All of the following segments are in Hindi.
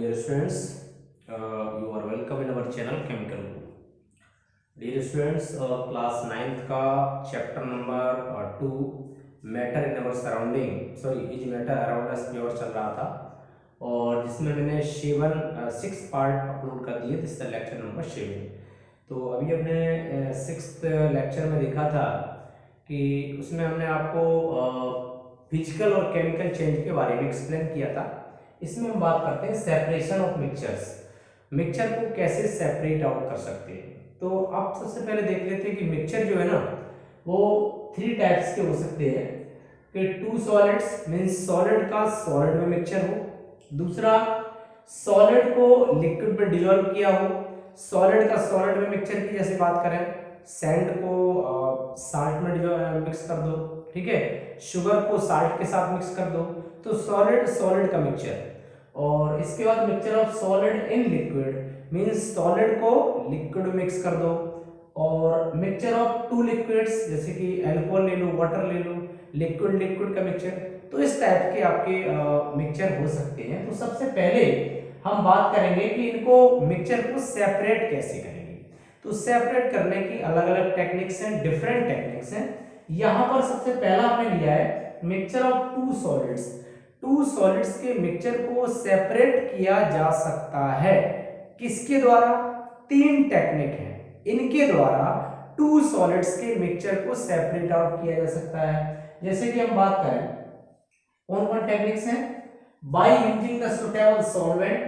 Dear students, you are welcome in our channel Chemical Guru. Dear students, class 9th का chapter number 2 matter in our surrounding is matter around us pure चल रहा था और जिसमें मैंने 6 पार्ट अपलोड कर दिए थे लेक्चर नंबर 7। तो अभी हमने 6th लेक्चर में देखा था कि उसमें हमने आपको फिजिकल और केमिकल चेंज के बारे में एक्सप्लेन किया था। इसमें हम बात करते हैं सेपरेशन ऑफ मिक्सचर्स, मिक्सचर को कैसे सेपरेट आउट कर सकते हैं। तो आप सबसे पहले देख लेते हैं कि मिक्सचर जो है ना वो 3 टाइप्स के हो सकते हैं कि 2 सॉलिड्स मींस सॉलिड का सॉलिड में मिक्सचर हो, दूसरा सॉलिड को लिक्विड में डिसॉल्व किया हो, सॉलिड का सॉलिड में मिक्सचर की जैसे बात करें सैंड को साल्ट में मिक्स कर दो, ठीक है, शुगर को साल्ट के साथ मिक्स कर दो, तो सॉलिड सॉलिड का मिक्सचर। और इसके बाद mixture of solid in liquid means solid को लिक्विड में मिक्स कर दो, और मिक्सचर ऑफ 2 लिक्विड्स जैसे कि अल्कोहल ले लो, वाटर ले लो, लिक्विड लिक्विड का मिक्सचर। तो इस टाइप के आपके मिक्सचर हो सकते हैं। तो सबसे पहले हम बात करेंगे कि इनको मिक्सचर को सेपरेट कैसे करेंगे। तो सेपरेट करने की अलग अलग टेक्निक्स हैं, डिफरेंट टेक्निक्स हैं। यहाँ पर सबसे पहला हमने लिया है मिक्सचर ऑफ 2 सॉलिड्स। 2 सॉलिड्स के मिक्सचर को सेपरेट किया जा सकता है किसके द्वारा? 3 टेक्निक हैं, इनके द्वारा 2 सॉलिड्स के मिक्सचर को सेपरेट आउट किया जा सकता है। जैसे कि हम बात करें कौन कौन टेक्निक्स हैं? By using the suitable solvent,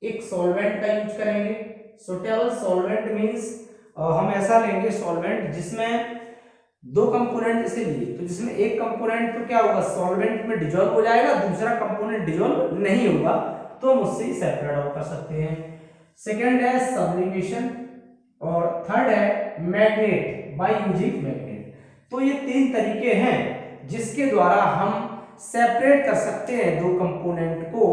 एक सॉल्वेंट का यूज करेंगे। सुटेबल सॉल्वेंट मींस हम ऐसा लेंगे सॉल्वेंट जिसमें 2 कंपोनेंट जैसे लिए, तो जिसमें एक कंपोनेंट तो क्या होगा सॉल्वेंट में डिसॉल्व हो जाएगा, दूसरा कंपोनेंट डिसॉल्व नहीं होगा, तो हम उससे सेपरेट आउट कर सकते हैं। सेकंड है सब्लिमेशन और थर्ड है मैग्नेट, बाय यूजिंग मैग्नेट। तो ये 3 तरीके हैं जिसके द्वारा हम सेपरेट कर सकते हैं 2 कंपोनेंट को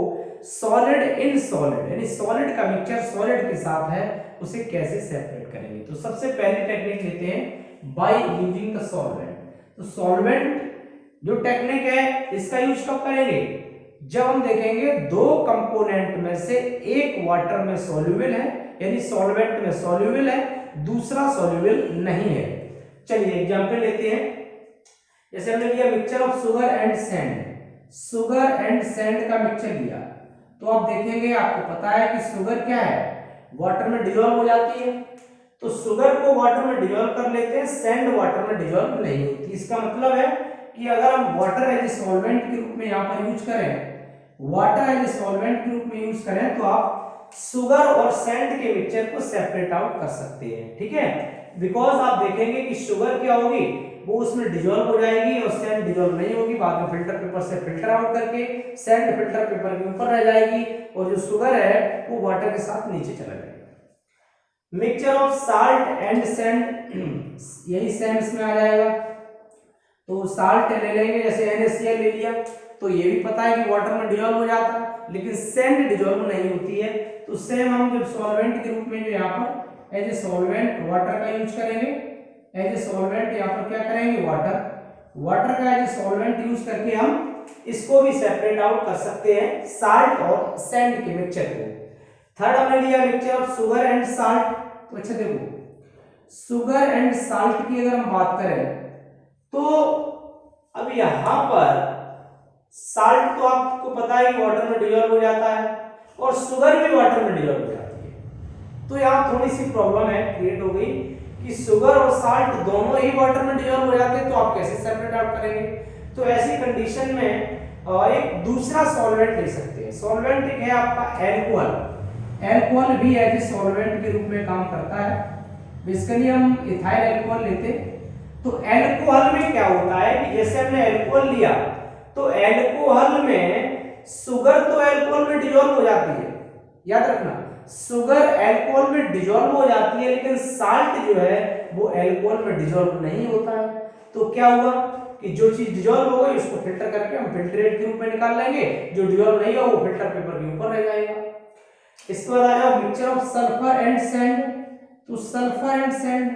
सॉलिड इन सॉलिड, यानी सॉलिड का मिक्सचर सॉलिड के साथ है उसे कैसे सेपरेट करेंगे। तो सबसे पहली टेक्निक लेते हैं बाय यूजिंग द सॉल्वेंट। तो सॉल्वेंट जो टेक्निक है इसका यूज कब करेंगे? जब हम देखेंगे 2 कंपोनेंट में से एक वाटर में सॉल्युबल है, यानी सॉल्वेंट में सॉल्युबल है, दूसरा सॉल्युबल नहीं है। चलिए एग्जांपल लेते हैं। जैसे हमने लिया mixture of sugar and sand, sugar and sand का मिक्सचर लिया, तो आप देखेंगे आपको पता है कि शुगर क्या है वाटर में डिसॉल्व हो जाती है, तो शुगर को वाटर में डिसॉल्व कर लेते हैं, सैंड वाटर में डिसॉल्व नहीं होती। इसका मतलब है कि अगर हम वाटर एज ए सॉल्वेंट के रूप में यहाँ पर यूज करें, वाटर एज ए सॉल्वेंट के रूप में यूज करें, तो आप शुगर और सैंड के मिक्सचर को सेपरेट आउट कर सकते हैं, ठीक है। बिकॉज आप देखेंगे कि शुगर क्या होगी वो उसमें डिसॉल्व हो जाएगी और सैंड डिसॉल्व नहीं होगी, बाद में फिल्टर पेपर से फिल्टर आउट करके सैंड फिल्टर पेपर के ऊपर रह जाएगी और जो शुगर है वो वाटर के साथ नीचे चला जाएगा। Mixture of salt and sand, यही सैंड इसमें आ जाएगा, तो साल्ट ले लेंगे जैसे NaCl ले लिया, तो ये भी पता है कि वाटर में डिसॉल्व हो जाता है लेकिन सैंड डिसॉल्व नहीं होती है। तो सेम हम जब सॉल्वेंट के रूप में जो यहाँ पर एज ए सॉल्वेंट वाटर का यूज करेंगे, एज ए सॉल्वेंट यहाँ पर क्या करेंगे वाटर का एज ए सॉल्वेंट यूज करके हम इसको भी सेपरेट आउट कर सकते हैं साल्ट और सैंड के मिक्सचर को। थर्ड हमने लिया mixture of sugar and salt. तो अच्छा देखो शुगर एंड साल्ट की अगर हम बात करें तो अब यहां पर साल्ट तो आपको पता है कि वाटर में डिसॉल्व हो जाता है और शुगर भी वाटर में डिसॉल्व हो जाती है। तो यहां थोड़ी सी प्रॉब्लम है क्रिएट हो गई कि शुगर और साल्ट दोनों ही वाटर में डिसॉल्व हो जाते हैं, तो आप कैसे सेपरेट आउट करेंगे? तो ऐसी कंडीशन में एक दूसरा सॉल्वेंट ले सकते हैं। सॉल्वेंट एक है आपका एल्कोहल, एल्कोहल भी एज ए सॉल्वेंट के रूप में काम करता है। बेसिकली हम इथाइल एल्कोहल लेते, तो एल्कोहल में क्या होता है कि जैसे हमने एल्कोहल लिया तो एल्कोहल में शुगर तो एल्कोहल में डिसॉल्व हो जाती है, याद रखना शुगर एल्कोहल में डिसॉल्व हो जाती है लेकिन साल्ट जो है वो एल्कोहल में डिसॉल्व नहीं होता है। तो क्या हुआ कि जो चीज डिसॉल्व हो गई उसको फिल्टर करके हम फिल्ट्रेट के रूप में निकाल लेंगे, जो डिसॉल्व नहीं हो वो फिल्टर पेपर के ऊपर रह जाएगा। इसके बाद आया mixture of sulphur and sand. तो सल्फर एंड सैंड,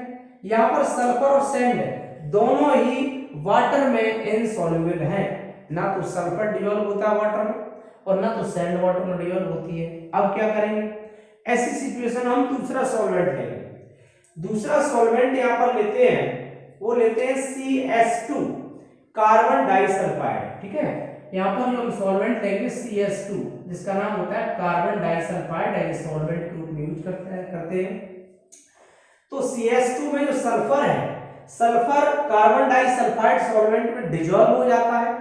यहाँ पर सल्फर और सैंड दोनों ही वाटर में इनसॉल्युबल हैं, ना तो सल्फर डिसॉल्व होता है वाटर में और ना तो सैंड वाटर में डिजोल्व होती है। अब क्या करेंगे, ऐसी सिचुएशन हम दूसरा सॉल्वेंट लेंगे। दूसरा सॉल्वेंट यहाँ पर लेते हैं, वो लेते हैं CS2 कार्बन डाइसल्फाइड। ठीक है, यहाँ पर जो हम सॉल्वेंट लेंगे CS2 जिसका नाम होता है कार्बन डाइसल्फाइड, एज सॉल्वेंट के रूप में यूज करते हैं। तो CS2 में जो सल्फर है, सल्फर कार्बन डाइसल्फाइड सॉल्वेंट में डिजोल्व हो जाता है,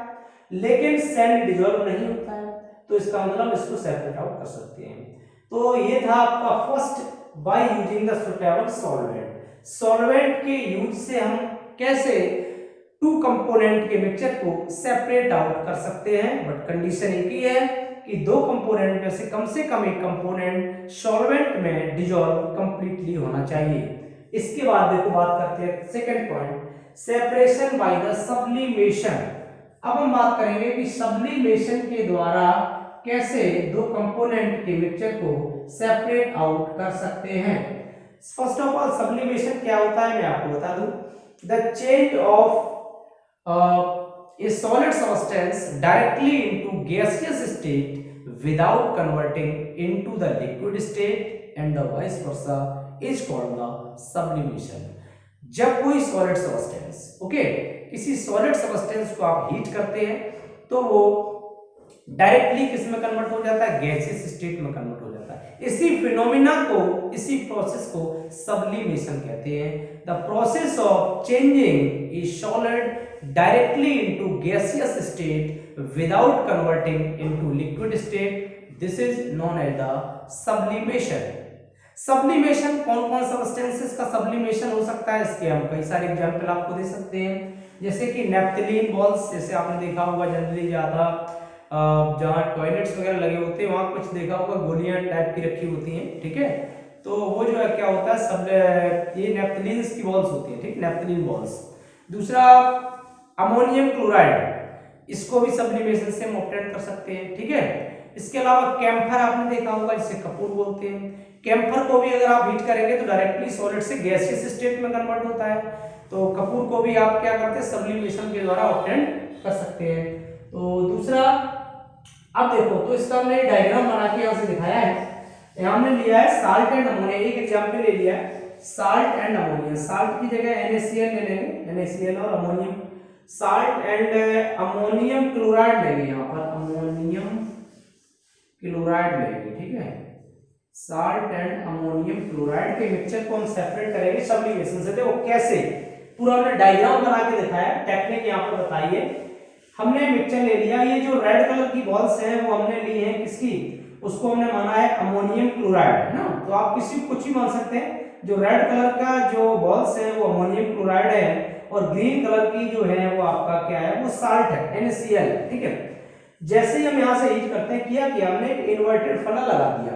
लेकिन सैंड डिजोल्व नहीं होता है, तो इसका मतलब इसको सेपरेट आउट कर सकते हैं। तो ये था आपका first, by using the suitable solvent. Solvent के यूज से हम कैसे टू कंपोनेंट के मिक्सचर को सेपरेट आउट कर सकते हैं, बट कंडीशन एक ही है कि दो कंपोनेंट में से कम एक कंपोनेंट सॉल्वेंट में डिजोल्व कंप्लीटली होना चाहिए। इसके बाद देखो बात करते हैं second point, separation by the sublimation. अब हम बात करेंगे कि सब्लिमेशन के द्वारा कैसे दो कंपोनेंट के मिक्सचर को सेपरेट आउट कर सकते हैं। फर्स्ट ऑफ ऑल सब्लिमेशन क्या होता है मैं आपको बता दूं, the change of a solid substance directly into gaseous state without converting into the liquid state and the vice versa is called the sublimation। जब कोई solid substance किसी solid substance को आप हीट करते हैं तो वो डायरेक्टली किस में कन्वर्ट हो जाता है, गैसियस स्टेट में कन्वर्ट हो जाता है। इसी फिनोमिना को, इसी प्रोसेस को सब्लिमेशन कहते हैं। The process of changing A solid directly into gaseous state without converting into liquid state, this is known as the sublimation। sublimation कौन कौन सब्सटेंसेस का सब्लिमेशन हो सकता है, इसके हम कई सारे एग्जांपल आपको दे सकते हैं, जैसे कि नेफ्थलीन बॉल्स, जैसे आपने देखा होगा जनरली ज्यादा जहाँ टॉयलेट्स वगैरह लगे होते हैं वहां कुछ देखा होगा गोलियां टाइप की रखी होती हैं। ठीक है, तो वो जो है क्या होता है, सब ये नेफ्थलीन की बॉल्स होती है। ठीक, नेफ्थलीन बॉल्स। दूसरा अमोनियम क्लोराइड, इसको भी सब्लिमेशन से हम ऑब्टेन कर सकते हैं। ठीक है, इसके अलावा कैम्फर आपने देखा होगा जिसे कपूर बोलते हैं। कैम्फर को भी अगर आप हीट करेंगे तो डायरेक्टली सॉलिड से गैसियस स्टेट में कन्वर्ट होता है, तो कपूर को भी आप क्या करते हैं, सब्लिमेशन के द्वारा ऑब्टेन कर सकते हैं। तो दूसरा, अब देखो तो इसका हमने डायग्राम बना के यहाँ से दिखाया है। यहाँ हमने लिया है साल्ट एंड अमोनिया, एक एग्जाम्पल ले लिया है साल्ट एंड अमोनिया। साल्ट की जगह NaCl ले लेंगे, NaCl और ammonium, salt and ammonium chloride लेंगे, यहाँ पर अमोनियम क्लोराइड लेंगे। ठीक है, साल्ट एंड अमोनियम क्लोराइड के मिक्सचर को हम सेपरेट करेंगे सब्लिमेशन से। देखो कैसे, पूरा हमने डायग्राम बना के दिखाया, टेक्निक यहाँ पर बताइए। हमने मिक्सचर ले लिया, ये जो रेड कलर की बॉल्स हैं वो हमने ली हैं किसकी, उसको हमने माना है अमोनियम क्लोराइड, है ना। तो आप किसी को कुछ भी मान सकते हैं। जो रेड कलर का जो बॉल्स है वो अमोनियम क्लोराइड है, और ग्रीन कलर की जो है वो आपका क्या है, वो साल्ट है, NaCl। ठीक है, जैसे ही हम यहाँ से हीट करते हैं, किया हमने एक इन्वर्टेड फनल लगा दिया,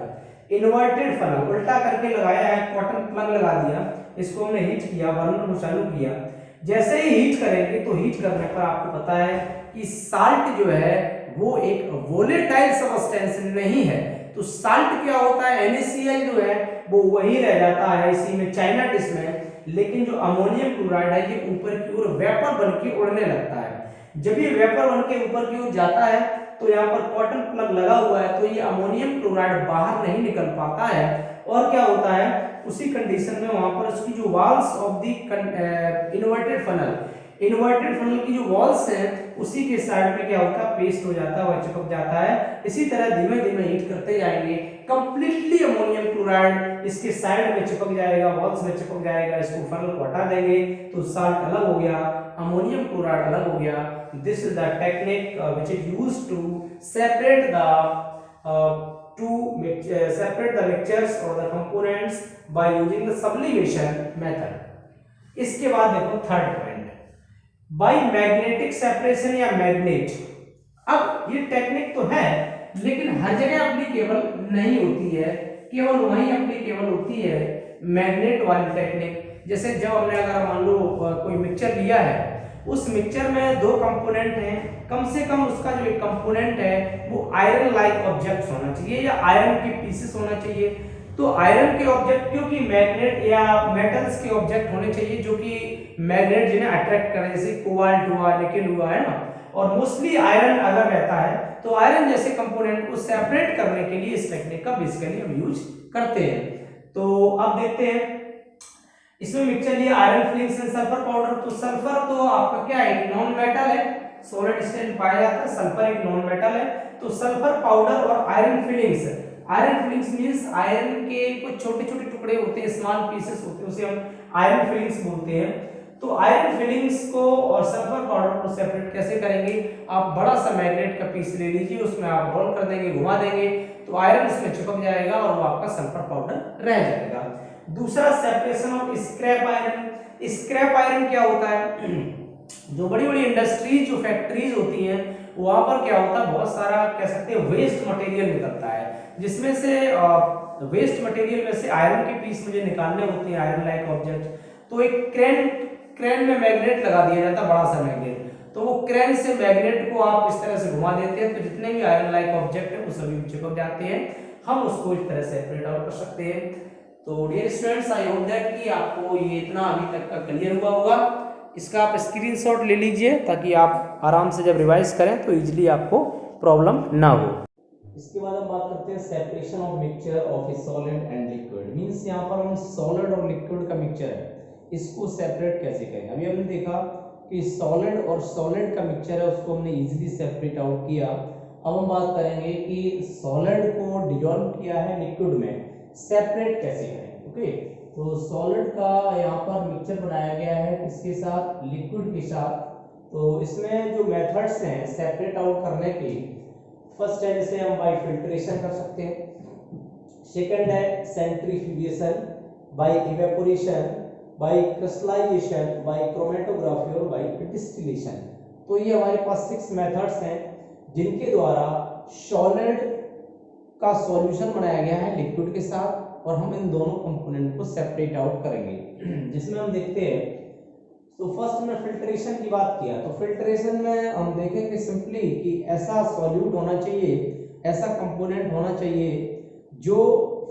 इन्वर्टेड फनल उल्टा करके लगाया है, कॉटन प्लग लगा दिया, इसको हमने हीट किया, बर्नर को चालू किया। जैसे ही हीट करेंगे तो हीट करने पर आपको पता है कि साल्ट जो है वो एक वोलेटाइल सब्सटेंस नहीं है। तो साल्ट क्या होता है, NaCl जो है वो वही रह जाता है इसी में, चाइना डिश में, लेकिन जो अमोनियम क्लोराइड है ये ऊपर की ओर वेपर बनके उड़ने लगता है। जब ये वेपर बनके ऊपर की ओर जाता है तो यहाँ पर कॉटन प्लग लगा हुआ है, तो ये अमोनियम क्लोराइड बाहर नहीं निकल पाता है, और क्या होता है उसी कंडीशन में वहां पर उसकी जो walls of the inverted funnel, inverted funnel की जो वॉल्स हैं उसी के साइड में क्या होता है, पेस्ट हो जाता है, वह चिपक जाता है। इसी तरह धीमे धीमे हीट करते जाएंगे, कंप्लीटली अमोनियम क्लोराइड इसके साइड में चिपक जाएगा, वॉल्स में चिपक जाएगा, इसको फनल को हटा देंगे तो साल्ट अलग हो गया, अमोनियम क्लोराइड अलग हो गया। This is the technique which is used to separate the mixtures or the components by using the sublimation method। इसके बाद देखो third point, by magnetic separation या मैग्नेट। अब ये टेक्निक तो है लेकिन हर जगह एप्लीकेबल नहीं होती है, केवल वहीं एप्लीकेबल होती है मैग्नेट वाली टेक्निक। जैसे जब हमने अगर मान लो कोई मिक्सचर लिया है, उस मिक्सचर में दो कंपोनेंट हैं, कम से कम उसका जो एक कंपोनेंट है वो आयरन लाइक ऑब्जेक्ट होना चाहिए या आयरन के पीसेस होना चाहिए। तो आयरन के ऑब्जेक्ट, क्योंकि मैग्नेट या मेटल्स के ऑब्जेक्ट होने चाहिए जो कि मैग्नेट जिन्हें अट्रैक्ट करें, जैसे कोबाल्ट हुआ, निकेल हुआ, है ना। और मोस्टली आयरन अगर रहता है तो आयरन जैसे कंपोनेंट को सेपरेट करने के लिए इस टेक्निक का बेसिकली हम यूज करते हैं। तो अब देखते हैं इसमें मिक्सचर लिया iron filings and sulphur powder. तो सल्फर तो आपका क्या है, नॉन मेटल है, सॉलिड स्टेट पाया जाता है, सल्फर एक नॉन मेटल है। तो सल्फर पाउडर और iron filings, iron filings means iron के कुछ छोटे छोटे टुकड़े होते हैं, स्मॉल पीसेस होते हैं, उसे हम आयरन फिलिंग्स बोलते हैं। तो आयरन फिलिंग्स को और सल्फर पाउडर को सेपरेट कैसे करेंगे, आप बड़ा सा मैग्नेट का पीस ले लीजिए, उसमें आप रोल कर देंगे, घुमा देंगे, तो आयरन इसमें चिपक जाएगा और वो आपका सल्फर पाउडर रह जाएगा। दूसरा separation of scrap iron. Scrap iron क्या होता है, जो बड़ी बड़ी इंडस्ट्रीज, जो फैक्ट्रीज होती हैं, वहां पर क्या होता है, बहुत सारा कह सकते हैं वेस्ट मटेरियल निकलता है, जिसमें से वेस्ट मटेरियल में से आयरन के पीस मुझे निकालने होते हैं, आयरन लाइक ऑब्जेक्ट। तो एक क्रेन में मैग्नेट लगा दिया जाता है, बड़ा सा मैग्नेट, तो वो क्रेन से मैग्नेट को आप इस तरह से घुमा देते हैं, तो जितने भी आयरन लाइक ऑब्जेक्ट है वो सभी चिपक जाते हैं, हम उसको इस तरह से सेपरेट आउट कर सकते हैं। तो dear students, I hope that कि आपको ये इतना अभी तक का क्लियर हुआ होगा। इसका आप स्क्रीनशॉट ले लीजिए ताकि आप आराम से जब रिवाइज करें तो इजीली आपको प्रॉब्लम ना हो। इसके बाद हम बात करते हैं separation of mixture of A solid and liquid. Means यहाँ पर हम सॉलिड और लिक्विड का मिक्सचर है, इसको सेपरेट कैसे करेंगे। अभी हमने देखा कि सॉलिड और सॉलिड का मिक्सचर है, उसको हमने इजीली सेपरेट आउट किया। अब हम बात करेंगे कि सॉलिड को डिसॉल्व किया है लिक्विड में, सेपरेट कैसे करें। ओके, तो सॉलिड का यहाँ पर मिक्सचर बनाया गया है किसके साथ, लिक्विड के साथ। तो इसमें जो मेथड्स हैं सेपरेट आउट करने के, फर्स्ट है जैसे हम बाय फिल्ट्रेशन कर सकते हैं, सेकंड है centrifugation, by evaporation, by crystallisation, by chromatography और बाय डिस्टिलेशन। तो ये हमारे पास 6 मेथड्स हैं जिनके द्वारा सॉलिड का सॉल्यूशन बनाया गया है लिक्विड के साथ, और हम इन दोनों कंपोनेंट को सेपरेट आउट करेंगे। जिसमें हम देखते हैं, तो फर्स्ट में फिल्ट्रेशन की बात किया, तो फिल्ट्रेशन में हम देखेंगे सिंपली कि ऐसा सॉल्यूट होना चाहिए, ऐसा कंपोनेंट होना चाहिए जो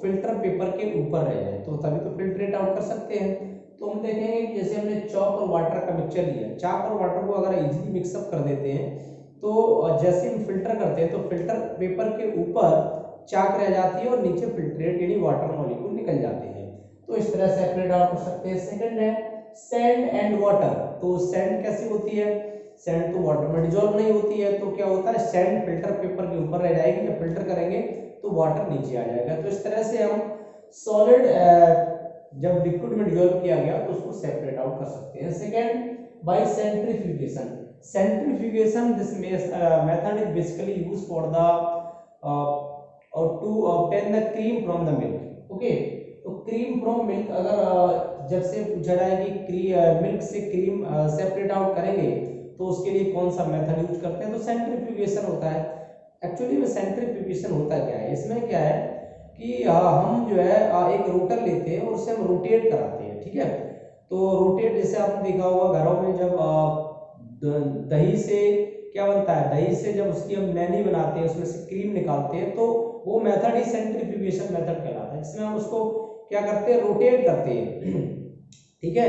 फिल्टर पेपर के ऊपर रह जाए, तो तभी तो फिल्ट्रेट आउट कर सकते हैं। तो हम देखेंगे कि जैसे हमने चॉक और वाटर का मिक्सचर लिया, चॉक और वाटर को अगर इजीली मिक्सअप कर देते हैं, तो जैसे हम फिल्टर करते हैं तो फिल्टर पेपर के ऊपर चाक रह जाती है और नीचे फिल्ट्रेट यानी वाटर मॉलिक्यूल निकल जाते हैं। तो इस तरह सेपरेट आउट कर सकते हैं। सेकंड है सैंड एंड वाटर। तो सैंड कैसी होती है, सैंड तो वाटर में डिसॉल्व नहीं होती है, तो क्या होता है, सैंड फिल्टर पेपर के ऊपर रह जाएगी, जब फिल्टर करेंगे तो वाटर नीचे आ जाएगा। तो इस तरह से हम सॉलिड जब लिक्विड में डिसॉल्व किया गया तो उसको सेपरेट आउट कर सकते हैं। Second by centrifugation. Centrifugation, this method is basically used for the और to obtain the cream from the milk. Okay, तो क्रीम फ्रॉम मिल्क, अगर जब से पूछा जाए कि मिल्क से क्रीम सेपरेट आउट करेंगे तो उसके लिए कौन सा मेथड यूज करते हैं, तो सेंट्रीफ्यूगेशन होता है। एक्चुअली में सेंट्रीफ्यूगेशन होता क्या है, इसमें क्या है कि हम जो है एक रोटर लेते हैं और उसे हम रोटेट कराते हैं, ठीक है। तो रोटेट, जैसे आपने देखा होगा घरों में जब दही से क्या बनता है, दही से जब उसकी हम नैनी बनाते हैं, उसमें से क्रीम निकालते हैं, तो वो मेथड ही सेंट्रीफ्यूगेशन मेथड कहलाता है, जिसमें हम उसको क्या करते हैं, रोटेट करते हैं, ठीक है।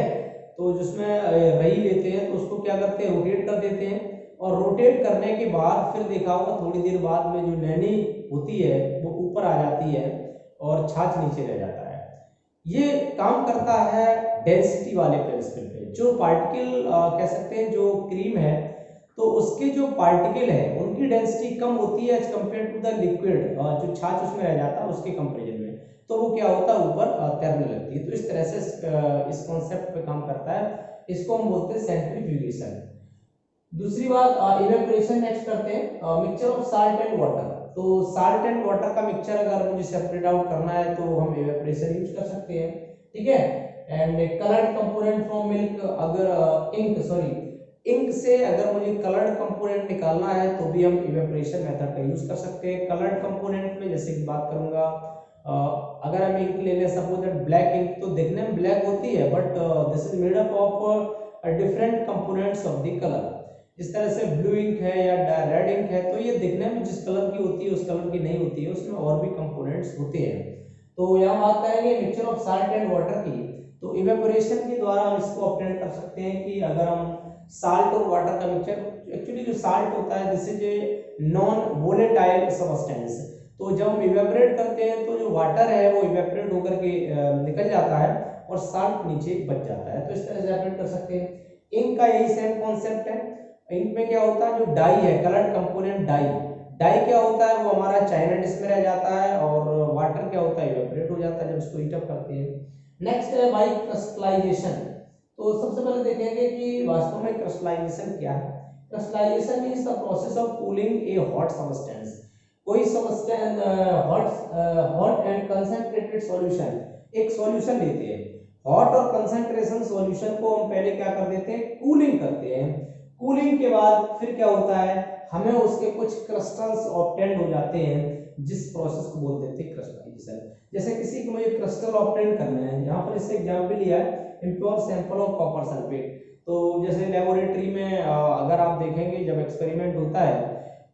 तो जिसमें रही लेते हैं तो उसको क्या करते हैं, रोटेट कर देते हैं, और रोटेट करने के बाद फिर देखा होगा थोड़ी देर बाद में जो नैनी होती है वो ऊपर आ जाती है और छाछ नीचे रह जाता है। ये काम करता है डेंसिटी वाले प्रिंसिपल पे। जो पार्टिकल कह सकते हैं, जो क्रीम है, तो उसके जो पार्टिकल है उनकी डेंसिटी कम होती है as compare to the liquid, जो छाछ उसमें रह जाता है उसके कंपेरिजन में, तो वो क्या होता है, ऊपर तैरने लगती है। तो इस तरह से इस कॉन्सेप्ट पे काम करता है, इसको हम बोलते हैं सेंट्रीफ्यूगेशन। दूसरी बात इवेपोरेशन नेक्स्ट करते हैं, mixture of salt and water. तो साल्ट एंड वाटर का मिक्सचर अगर मुझे सेपरेट आउट करना है तो हम इवेपोरेशन यूज कर सकते हैं, ठीक है। And coloured component from milk, अगर इंक से अगर मुझे कलर्ड कंपोनेंट निकालना है तो भी हम इवेपोरेशन मेथड का यूज कर सकते हैं। कलर्ड कंपोनेंट में जैसे कि बात करूंगा, अगर हम इंक ले लें, सपोज दैट ब्लैक इंक, तो दिखने में ब्लैक होती है but this is made up of different components of the colour. इस तरह से ब्लू इंक है या रेड इंक है, तो ये दिखने में जिस कलर की होती है उस कलर की नहीं होती है, उसमें और भी कंपोनेंट्स होते हैं। तो यहाँ बात करेंगे mixture of salt and water की, तो इवेपोरेशन के द्वारा हम इसको ऑब्टेन कर सकते हैं कि अगर हम साल्ट और वाटर का मिक्सचर एक्चुअली जो साल्ट होता है this is a non volatile substance. तो जब हम इवेपोरेट करते हैं तो जो वाटर है वो इवेपोरेट होकर के निकल जाता है और साल्ट नीचे बच जाता है। तो इस तरह से सेपरेट कर सकते हैं। इंक का यही सेम कॉन्सेप्ट है। इंक में क्या होता है, जो डाई है, कलर्ड कंपोनेंट डाई, डाई क्या होता है, वो हमारा चाइना डिश में रह जाता है और वाटर क्या होता है, इवेपोरेट हो जाता है जब इसको हीट अप करते हैं। नेक्स्ट है भाई क्रिस्टलाइजेशन। तो सबसे पहले देखेंगे कि वास्तव में क्रिस्टलाइजेशन क्या है। Crystallization means the process of cooling a hot substance. कोई substance hot and concentrated solution, एक सॉल्यूशन लेते हैं, हॉट और कंसंट्रेशन सॉल्यूशन को हम पहले क्या कर देते हैं, कूलिंग करते हैं। कूलिंग के बाद फिर क्या होता है, हमें उसके कुछ क्रिस्टल्स ऑब्टेन हो जाते हैं, जिस प्रोसेस को बोल देते हैं क्रिस्टलाइजेशन। जैसे किसी को मुझे क्रिस्टल ऑब्टेन करना है, यहाँ पर इससे एग्जांपल लिया है impure sample of copper sulphate. तो जैसे लेबोरेटरी में अगर आप देखेंगे जब एक्सपेरिमेंट होता है,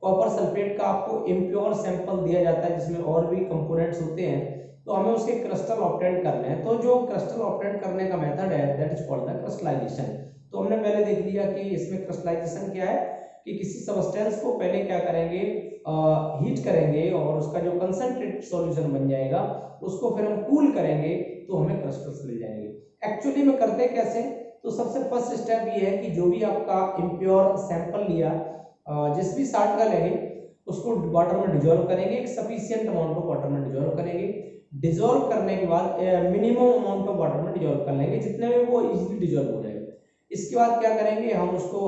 कॉपर सल्फेट का आपको इम्प्योर सैंपल दिया जाता है जिसमें और भी कंपोनेंट्स होते हैं, तो हमें उसके क्रिस्टल ऑब्टेन करने हैं। तो जो क्रिस्टल ऑब्टेन करने का मेथड है that is called the crystallisation. तो हमने पहले देख लिया कि इसमें क्रिस्टलाइजेशन क्या है, कि किसी सब्सटेंस को पहले क्या करेंगे, हीट करेंगे और उसका जो कंसंट्रेटेड सॉल्यूशन बन जाएगा उसको फिर हम कूल करेंगे तो हमें क्रिस्टल्स मिल जाएंगे। एक्चुअली में करते कैसे, तो सबसे फर्स्ट स्टेप ये है कि जो भी आपका इम्प्योर सैंपल लिया, जिस भी साल्ट का लेंगे उसको वाटर में डिजोल्व करेंगे, एक सफिशिएंट अमाउंट ऑफ वाटर में डिजोल्व करेंगे। डिजोल्व करने के बाद मिनिमम अमाउंट ऑफ वाटर में डिजोल्व कर लेंगे, जितने में वो इजीली डिजोल्व हो जाएगा। इसके बाद क्या करेंगे, हम उसको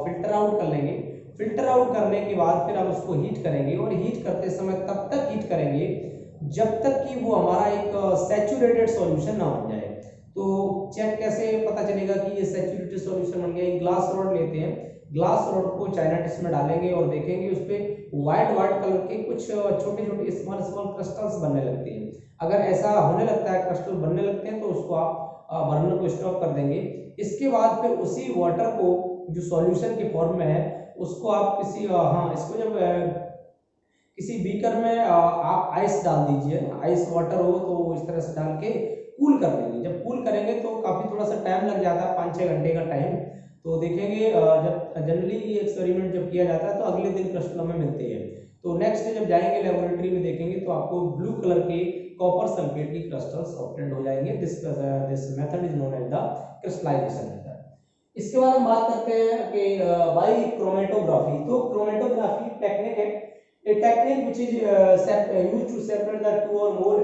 फिल्टर आउट कर लेंगे। फिल्टर आउट करने के बाद फिर हम उसको हीट करेंगे और हीट करते समय तब तक हीट करेंगे जब तक कि वो हमारा एक सैचुरेटेड सॉल्यूशन ना बन जाए। तो चेक कैसे पता चलेगा कि ये सैचुरेटेड सॉल्यूशन बन गया, एक ग्लास रॉड लेते हैं, ग्लास रॉड को चाइना डिश में डालेंगे और देखेंगे उस पे व्हाइट व्हाइट कलर के कुछ छोटे छोटे स्मॉल स्मॉल क्रिस्टल्स बनने लगते हैं। अगर ऐसा होने लगता है, क्रिस्टल बनने लगते हैं, तो उसको आप बर्नर को स्टॉप कर देंगे। इसके बाद फिर उसी वाटर को जो सॉल्यूशन के फॉर्म में है उसको आप किसी इसको जब किसी बीकर में आप आइस डाल दीजिए, आइस वाटर हो तो इस तरह से डाल के कूल कर लेंगे। जब कूल करेंगे तो काफी थोड़ा सा टाइम लग जाता है, 5-6 घंटे का टाइम। तो देखेंगे जब जनरली ये एक्सपेरिमेंट जब किया जाता है तो अगले दिन क्रिस्टल हमें मिलते हैं। तो नेक्स्ट जब जाएंगे लेबोरेटरी में देखेंगे तो आपको ब्लू कलर के कॉपर सल्फेट की क्रिस्टल्स ऑब्टेन हो जाएंगे। This method is known as the crystallisation method. इसके बाद हम बात करते हैं कि भाई क्रोमेटोग्राफी। तो क्रोमेटोग्राफी टेक्निक है, a technique which is used to separate the two or more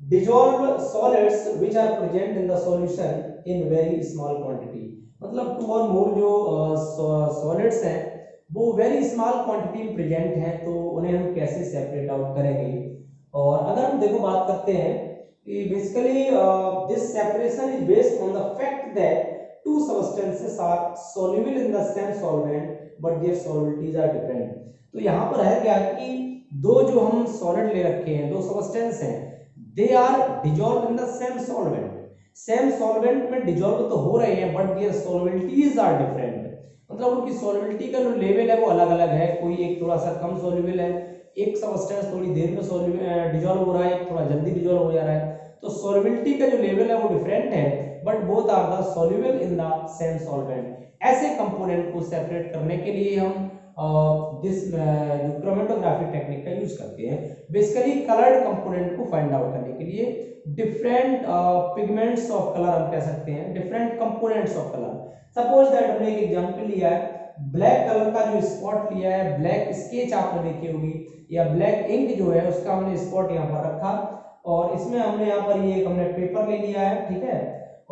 dissolved solids which are present in the solution in very small quantity। मतलब टू और मोर जो सॉलिड्स हैं वो वेरी स्मॉल क्वांटिटी में प्रेजेंट हैं, तो उन्हें हम कैसे सेपरेट आउट करेंगे। और अगर हम देखो बात करते हैं कि basically this separation is based on the fact that two substances are soluble in the same solvent but their solubilities are different। तो यहाँ पर है क्या कि दो जो हम सॉलिड ले रखे हैं, दो सब्सटेंस हैं, they are dissolve in the same solvent. Same solvent में डिजॉल्व तो हो रहे हैं but their solubilities are different. मतलब उनकी सॉल्युबिलिटी का जो लेवल है वो अलग अलग है। कोई एक थोड़ा सा कम सॉल्युबल है, एक सब्सटेंस थोड़ी देर में डिजॉल्व हो रहा है, एक थोड़ा जल्दी डिजॉल्व हो जा रहा है। तो सॉल्युबिलिटी का जो लेवल है वो डिफरेंट है but both are the soluble in the same solvent. ऐसे कंपोनेंट को सेपरेट करने के लिए हम दिस क्रोमेटोग्राफी टेक्निक का यूज करते हैं। बेसिकली कलर्ड कंपोनेंट को फाइंड आउट करने के लिए डिफरेंट पिगमेंट्स ऑफ कलर हम कह सकते हैं, different components of colour. Suppose that हमने एक एग्जांपल लिया है, ब्लैक कलर का जो स्पॉट लिया है, ब्लैक स्केच आपने देखी होगी या ब्लैक इंक जो है उसका हमने स्पॉट यहाँ पर रखा और इसमें हमने यहाँ पर ये हमने पेपर ले लिया है, ठीक है।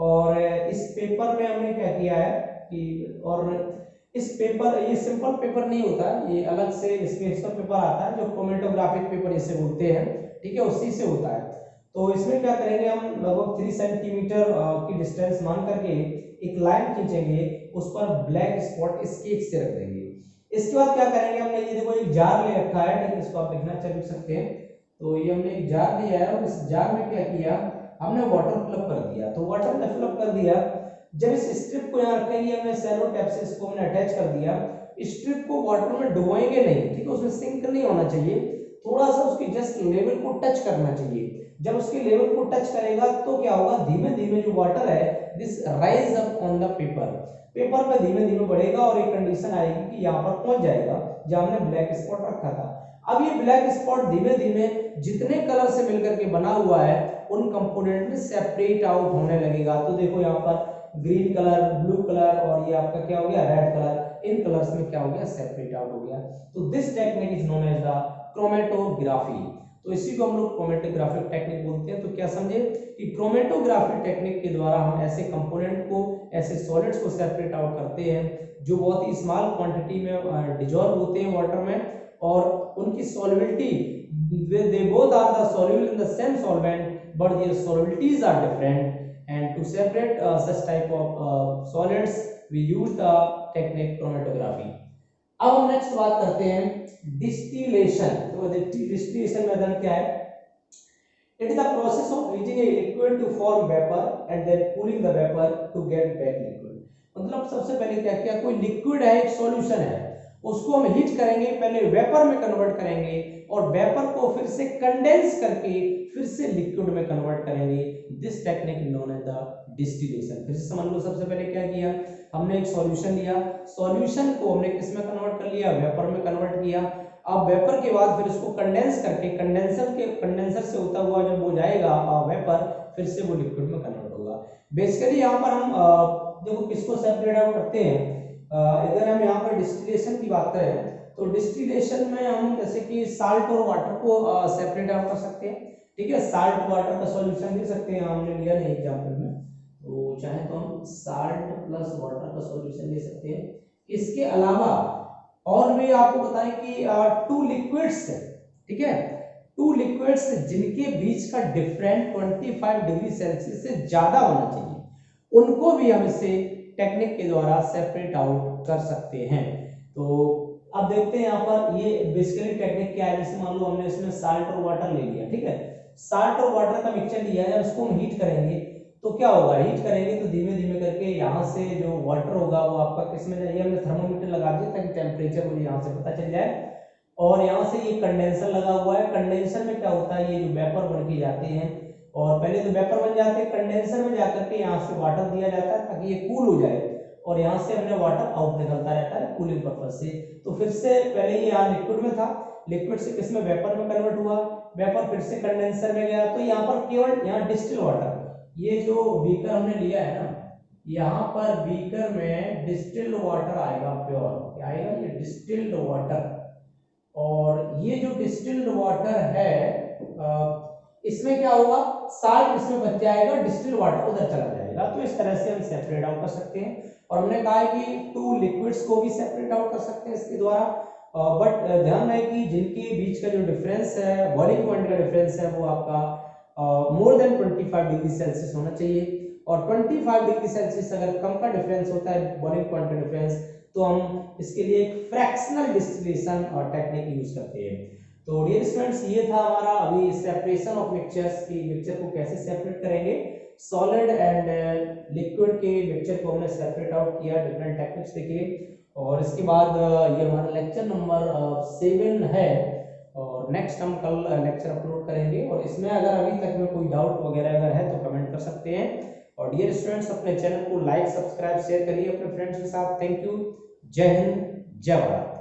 और इस पेपर में हमने क्या किया है कि, और इस पेपर, ये सिंपल पेपर नहीं होता, ये अलग से स्पेशल पेपर आता है जो क्रोमेटोग्राफिक पेपर इसे बोलते हैं, ठीक है, उसी से होता है। तो इसमें क्या करेंगे, हम लगभग 3 सेंटीमीटर की डिस्टेंस मान करके एक लाइन खींचेंगे, उस पर ब्लैक स्पॉट स्केच से रख देंगे। इसके बाद क्या करेंगे, हमने ये देखो एक जार ले रखा है, ठीक है, इसको आप देखना चल सकते हैं। तो ये हमने एक जार लिया है और इस जार में क्या किया, हमने वाटर फिलअप कर दिया। तो वाटर ने फिलअप कर दिया, जब इस स्ट्रिप को यहाँ रखेंगे, हमने सेलो टैप से इसको हमने अटैच कर दिया। स्ट्रिप को वाटर में डुबोएंगे नहीं, ठीक है, उसमें सिंक नहीं होना चाहिए, थोड़ा सा उसकी जस्ट लेवल को टच करना चाहिए। जब उसके लेवल को टच करेगा तो क्या होगा, धीमे धीमे जो वाटर है this rise up on the paper पे धीमे धीमे बढ़ेगा और एक कंडीशन आएगी कि यहाँ पर पहुंच जाएगा जहां हमने ब्लैक स्पॉट रखा था। अब ये ब्लैक स्पॉट धीमे धीमे जितने कलर से मिलकर के बना हुआ है उन कंपोनेंट में सेपरेट आउट होने लगेगा। तो देखो यहाँ पर ग्रीन कलर, ब्लू कलर और ये आपका क्या हो गया, रेड कलर, इन कलर्स में क्या हो गया, सेपरेट आउट हो गया। तो this technique is known as the chromatography. तो इसी को हम लोग क्रोमेटोग्राफिक टेक्निक बोलते हैं। तो क्या समझे कि क्रोमेटोग्राफी टेक्निक के द्वारा हम ऐसे कंपोनेंट को, ऐसे सॉलिड्स को सेपरेट आउट करते हैं जो बहुत ही स्मॉल क्वांटिटी में डिसॉल्व होते हैं वाटर में और उनकी solubility, they both are the soluble in the same solvent but their solubilities are different, and to separate such type of solids we use the technique chromatography। अब हम नेक्स्ट बात करते हैं डिस्टिलेशन। तो डिस्टिलेशन मेथड क्या है, it is the process of heating a liquid to form vapor and then cooling the vapor to get back liquid। मतलब सबसे पहले क्या किया, कोई लिक्विड है, एक सॉल्यूशन है, उसको हम हीट करेंगे, पहले वेपर में कन्वर्ट करेंगे और वेपर को फिर से कंडेंस करके फिर से लिक्विड में कन्वर्ट करेंगे। This technique known as the distillation. फिर से समझ लो, सबसे पहले क्या किया, हमने एक सॉल्यूशन लिया, सॉल्यूशन को हमने किस में कन्वर्ट कर लिया, वेपर में कन्वर्ट किया। अब वेपर के बाद फिर इसको कंडेंस करके कंडेंसर से होता हुआ जब वो जाएगा वेपर, फिर से वो लिक्विड में कन्वर्ट होगा। बेसिकली यहाँ पर हम देखो किसको सेपरेट आउट करते हैं। अगर हम यहाँ पर डिस्टिलेशन की बात करें तो डिस्टिलेशन में हम जैसे कि साल्ट और वाटर को सेपरेट आउट कर सकते हैं। ठीक है, साल्ट वाटर का सॉल्यूशन ले सकते हैं, हमने लिया नहीं एग्जांपल में, तो चाहे तो हम साल्ट प्लस वाटर का सॉल्यूशन ले सकते हैं। इसके अलावा और भी आपको बताएं कि टू लिक्विड्स, ठीक है, टू लिक्विड्स जिनके बीच का डिफरेंट 25 डिग्री सेल्सियस से ज्यादा होना चाहिए, उनको भी हम इसे टेक्निक के द्वारा सेपरेट आउट कर सकते हैं। तो अब देखते हैं यहाँ पर ये बेसिकली टेक्निक क्या है। जैसे मान लो हमने इसमें साल्ट और वाटर ले लिया, ठीक है, साल्ट और वाटर का मिक्सचर लिया है, जब इसको हम हीट करेंगे तो क्या होगा, हीट करेंगे तो धीमे धीमे करके यहाँ से जो वाटर होगा वो आपका किस में जाएगा, हमने थर्मोमीटर लगा दिया ताकि टेम्परेचर मुझे यहाँ से पता चल जाए। और यहाँ से ये कंडेंसर लगा हुआ है, कंडेंसर में क्या होता है, ये जो वेपर बन के जाते हैं और पहले तो वेपर बन जाते हैं, कंडेंसर में जाकर के यहाँ से वाटर दिया जाता है ताकि ये कूल हो जाए और यहाँ से हमने वाटर आउट निकलता रहता है कूलिंग पर्पज से। तो फिर से पहले ये यहाँ लिक्विड में था, लिक्विड से किस में, वेपर में कन्वर्ट हुआ, वेपर फिर से कंडेंसर में गया। तो यहाँ पर केवल यहाँ डिस्टिल वाटर, ये जो बीकर हमने लिया है ना, यहाँ पर बीकर में डिस्टिल्ड वाटर आएगा, प्योर क्या आएगा, ये डिस्टिल्ड वाटर। और ये जो डिस्टिल्ड वाटर है इसमें क्या होगा, साल्ट इसमें बच जाएगा, डिस्टिल्ड वाटर उधर चला जाएगा। तो इस तरह से हम सेपरेट आउट कर सकते हैं। और हमने कहा है कि टू लिक्विड्स को भी सेपरेट आउट कर सकते हैं इसके द्वारा, बट ध्यान रहे कि जिनके बीच का जो डिफरेंस है, बॉइलिंग पॉइंट का डिफरेंस है, वो आपका मोर देन 25 डिग्री सेल्सियस होना चाहिए। और 25 डिग्री सेल्सियस अगर कम का डिफरेंस होता है बॉइलिंग पॉइंट का डिफरेंस, तो हम इसके लिए एक फ्रैक्शनल डिस्टिलेशन टेक्निक यूज करते हैं। तो डियर स्टूडेंट्स, ये था हमारा अभी सेपरेशन ऑफ मिक्सचर्स की, मिक्सचर को कैसे सेपरेट करेंगे, सॉलिड एंड लिक्विड के मिक्सचर को हमने सेपरेट आउट किया, डिफरेंट टेक्निक्स देखिए। और इसके बाद ये हमारा लेक्चर नंबर 7 है और नेक्स्ट हम कल लेक्चर अपलोड करेंगे। और इसमें अगर अभी तक में कोई डाउट वगैरह अगर है तो कमेंट कर सकते हैं। और डियर स्टूडेंट्स, अपने चैनल को लाइक, सब्सक्राइब, शेयर करिए अपने फ्रेंड्स के साथ। थैंक यू, जय हिंद, जय भारत।